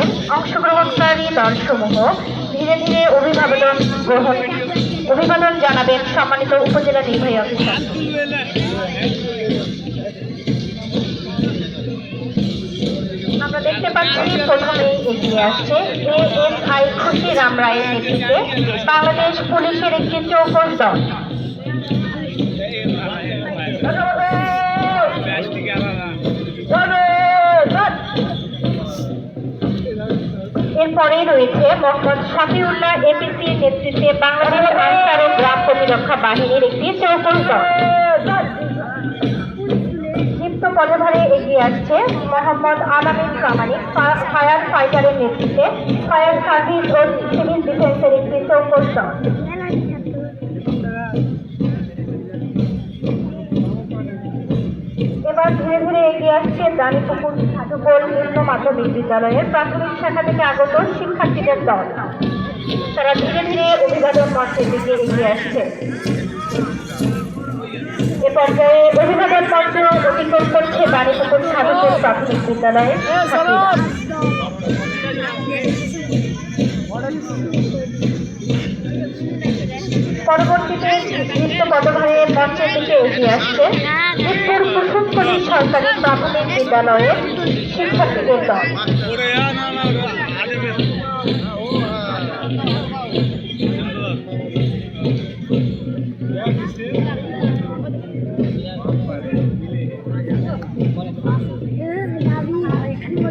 জানাবেন অংশগ্রহণকারী দলসমূহ ধীরে ধীরে অভিবাদন জানাবেন সম্মানিত উপজেলা নির্বাহী অফিসার। আমরা দেখতে পাচ্ছি প্রথমেই এগিয়ে আসছে ASI খুশিরাম রায়ের নেতৃত্বে বাংলাদেশ পুলিশের একটি চৌকস দল। এরপরেই রয়েছে মোহাম্মদ শাফিউল্লাহ APC নেতৃত্বে বাংলাদেশ আনসার ও গ্রাম প্রতিরক্ষা বাহিনীর একটি চৌকস দল। দীপ্ত পদভারে এগিয়ে আসছে মোহাম্মদ আলামিন কামানি ফায়ার ফাইটারের নেতৃত্বে ফায়ার সার্ভিস ও সিভিল ডিফেন্সের একটি চৌকস দল। এবার ধীরে ধীরে এগিয়ে আসছে দানিপুকুর সাধুপোল নিম্ন মাধ্যমিক বিদ্যালয়ের প্রাথমিক শাখা থেকে আগত শিক্ষার্থীদের দল। তারা ধীরে ধীরে অভিবাদন মঞ্চের দিকে এগিয়ে আসছে। এ পর্যায়ে অভিবাদন মঞ্চ অতিক্রম করছে দানিপুকুর সাধুপোল প্রাথমিক বিদ্যালয়ের শিক্ষার্থীরা। পরবর্তীতে নৃত্য পদভারে মঞ্চের দিকে এগিয়ে আসছে মিরপুর কুসুমকলি সরকারি প্রাথমিক বিদ্যালয়ের শিক্ষার্থীদের দল।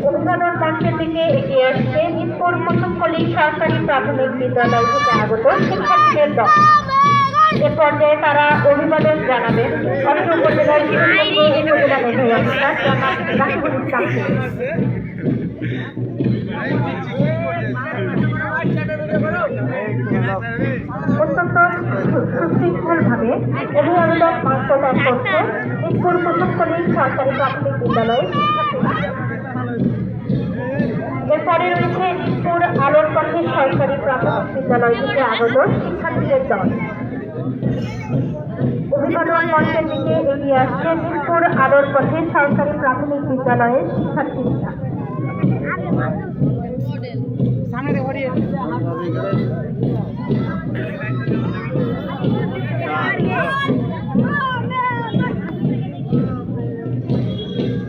অভিবাদন মঞ্চের দিকে এগিয়ে আসছে মিরপুর কুসুমকলি সরকারি প্রাথমিক বিদ্যালয় থেকে আগত শিক্ষার্থীদের দল। এ পর্যায়ে তারা অভিবাদন জানাবেন অত্র উপজেলার উপজেলা নির্বাহী অফিসার জনাব রাকিবুল ইসলামকে। অত্যন্ত সুশৃঙ্খলভাবে অভিবাদন মঞ্চ ত্যাগ করছে মিরপুর কুসুমকলি সরকারি প্রাথমিক বিদ্যালয়ের শিক্ষার্থীরা। এরপরে রয়েছে মিরপুর আলোর পথে সরকারি প্রাথমিক বিদ্যালয় থেকে আগত শিক্ষার্থীদের দল। অভিবাদন মঞ্চের দিকে এগিয়ে আসছে মিরপুর আলোর পথে সরকারি প্রাথমিক বিদ্যালয়ের শিক্ষার্থীরা।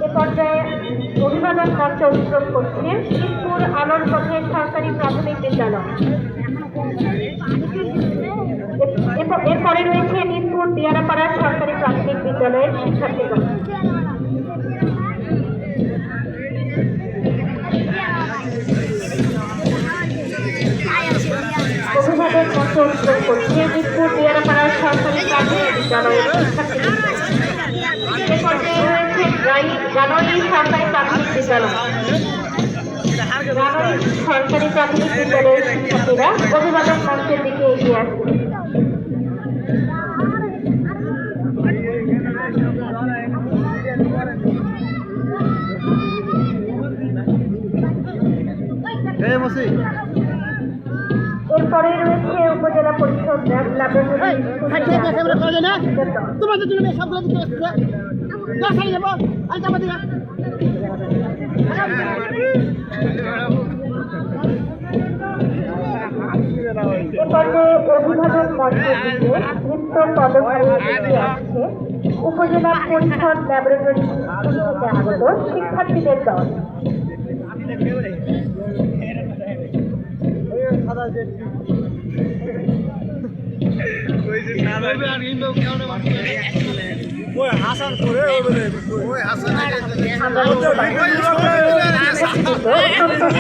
এ পর্যায়ে অভিবাদন মঞ্চ অতিক্রম করছে মিরপুর আলোর পথে সরকারি প্রাথমিক বিদ্যালয়। এরপরে রয়েছে মিরপুর দিয়ারাপাড়া সরকারি প্রাথমিক বিদ্যালয়ের শিক্ষার্থীগণ। অভিভাবক মঞ্চ অতিক্রম করছে মিরপুর দিয়ারাপাড়া সরকারি প্রাথমিক বিদ্যালয়ের শিক্ষার্থীগণ। এ পর্যায়ে রয়েছে জানুয়ারি সরকারি প্রাথমিক বিদ্যালয়। সরকারি প্রাথমিক বিদ্যালয়ের শিক্ষার্থীরা অভিবাদন মঞ্চের দিকে এগিয়ে আসছে। এরপরে রয়েছে উপজেলা পরিষদ অভিভাবক মঞ্চের দিকে নৃত্য পদভারে এগিয়ে আসছে উপজেলা পরিষদ ল্যাবরেটরি থেকে আগত শিক্ষার্থীদের দল।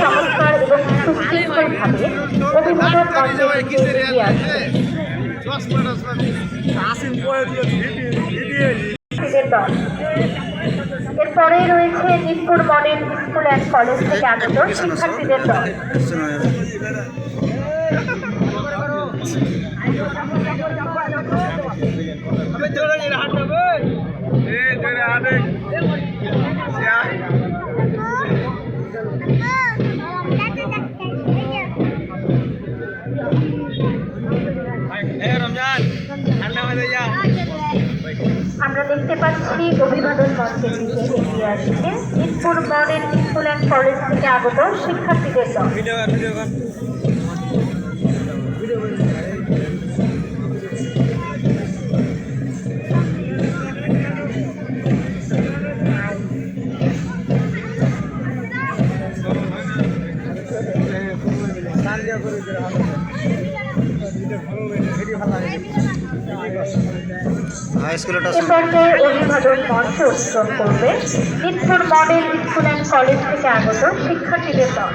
চমৎকার এবং সুশৃঙ্খলভাবে অভিবাদন মঞ্চের দিকে এগিয়ে আসছে। এরপরেই রয়েছে Mirpur model school and college থেকে আগত শিক্ষার্থীদের দল। আমরা দেখতে দেখতে পাচ্ছি অভিবাদন মঞ্চের দিকে এগিয়ে আসছে Mirpur model school and college থেকে আগত শিক্ষার্থীদের দল। এ পর্যায়ে অভিবাদন মঞ্চ অতিক্রম করবে Mirpur model school and college থেকে আগত শিক্ষার্থীদের দল।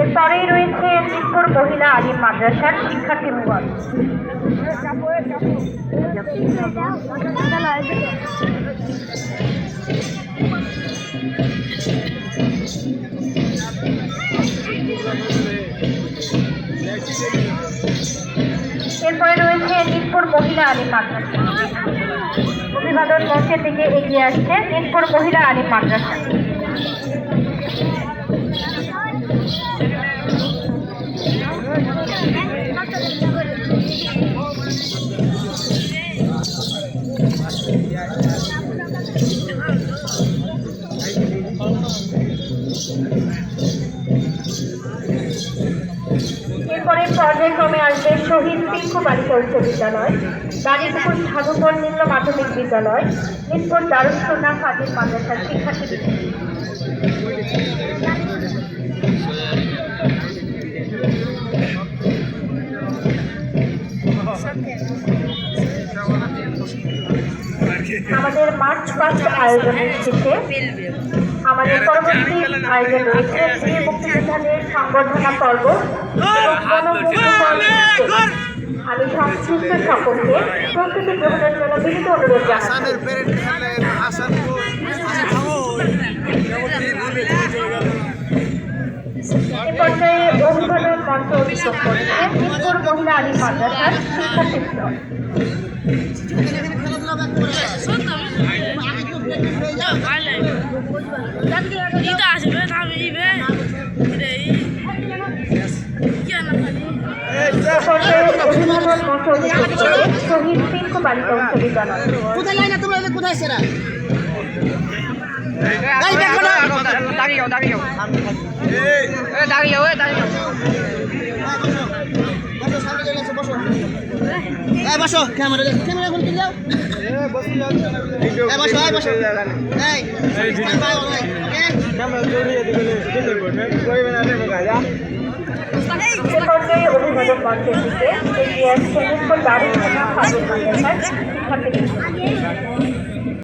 এরপরেই রয়েছে মিরপুর মহিলা আলিম মাদ্রাসার শিক্ষার্থীগণ। এরপরে রয়েছে মিরপুর মহিলা আলিম মাদ্রাসা। অভিবাদন মঞ্চের দিকে এগিয়ে আসছে মিরপুর মহিলা আলিম মাদ্রাসা। এরপরে পর্যায়ক্রমে আসবে শহীদ পিঙ্কু বালিকা উচ্চ বিদ্যালয়, দাঁড়িপুকুর সাধুপল নিম্ন মাধ্যমিক বিদ্যালয়, মিরপুর দারুস সুন্নাহ ফাজিল মাদ্রাসার শিক্ষার্থীদের। আমাদের মার্চ পাস্ট আয়োজনের শেষে আমাদের পরবর্তী আয়োজন রয়েছে বীর মুক্তিযোদ্ধাদের সংবর্ধনা পর্ব। আমি সংশ্লিষ্ট সকলকে প্রস্তুতি গ্রহণের জন্য বিনীত অনুরোধ জানাচ্ছি। এ পর্যায়ে অভিবাদন মঞ্চ অতিক্রম করছে মিরপুর মহিলা আলিম মাদ্রাসার শিক্ষার্থীরা। অভিভাবক মঞ্চ অতিক্রম করে শহীদ পিঙ্কু বালিকা উচ্চ বিদ্যালয়। বসো ক্যামেরা ক্যামেরা খুলতে যাও বসো বসো পর্যায়ে অভিভাবক মঞ্চের দিকে এগিয়ে আসছে মিরপুর দারুস সুন্নাহ ফাজিল মাদ্রাসার শিক্ষার্থীরা।